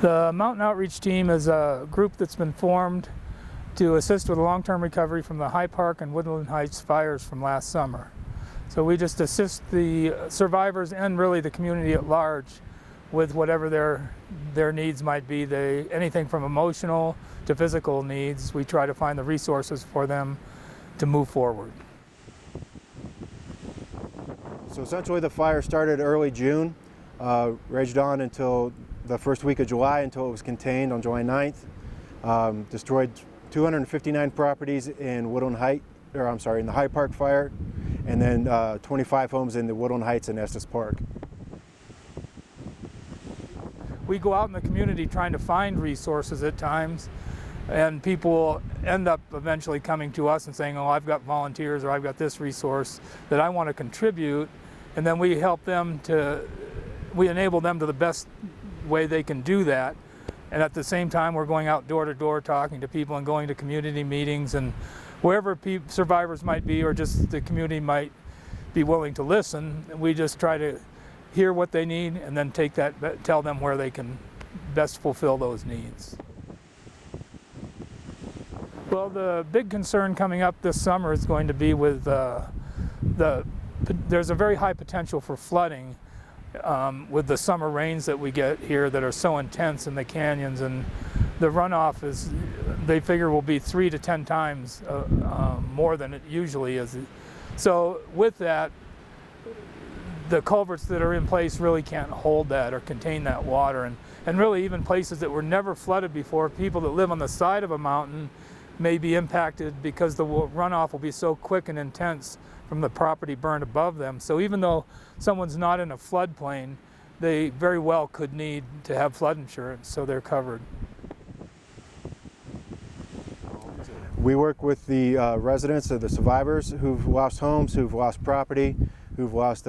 The Mountain Outreach Team is a group that's been formed to assist with long-term recovery from the High Park and Woodland Heights fires from last summer. So we just assist the survivors and really the community at large with whatever their needs might be. Anything from emotional to physical needs, we try to find the resources for them to move forward. So essentially the fire started early June, raged on until the first week of July until it was contained on July 9th. Destroyed 259 properties in Woodland Heights, in the High Park fire, and then 25 homes in the Woodland Heights and Estes Park. We go out in the community trying to find resources at times, and people end up eventually coming to us and saying, oh, I've got volunteers or I've got this resource that I want to contribute, and then we help them we enable them to the best way they can do that. And at the same time, we're going out door to door talking to people and going to community meetings, and wherever survivors might be or just the community might be willing to listen, we just try to hear what they need and then tell them where they can best fulfill those needs. Well, the big concern coming up this summer is going to be with there's a very high potential for flooding with the summer rains that we get here that are so intense in the canyons, and the runoff they figure will be 3 to 10 times more than it usually is. So with that, the culverts that are in place really can't hold that or contain that water, and really even places that were never flooded before, people that live on the side of a mountain may be impacted because the runoff will be so quick and intense from the property burned above them. So even though someone's not in a floodplain, they very well could need to have flood insurance, so they're covered. We work with the residents of the survivors who've lost homes, who've lost property, who've lost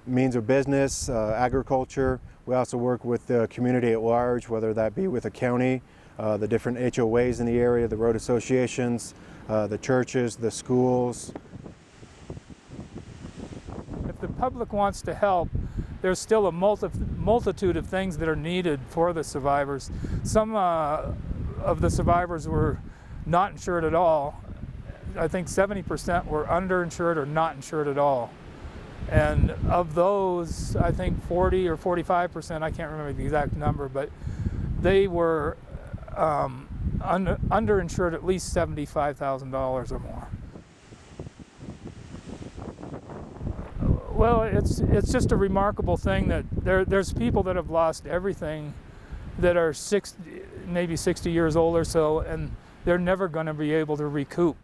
means of business, agriculture. We also work with the community at large, whether that be with the county, the different HOAs in the area, the road associations, the churches, the schools. If the public wants to help, there's still a multitude of things that are needed for the survivors. Some of the survivors were not insured at all. I think 70% were underinsured or not insured at all. And of those, I think 40 or 45%, I can't remember the exact number, but they were underinsured at least $75,000 or more. Well, it's just a remarkable thing that there's people that have lost everything that are maybe 60 years old or so, and they're never going to be able to recoup.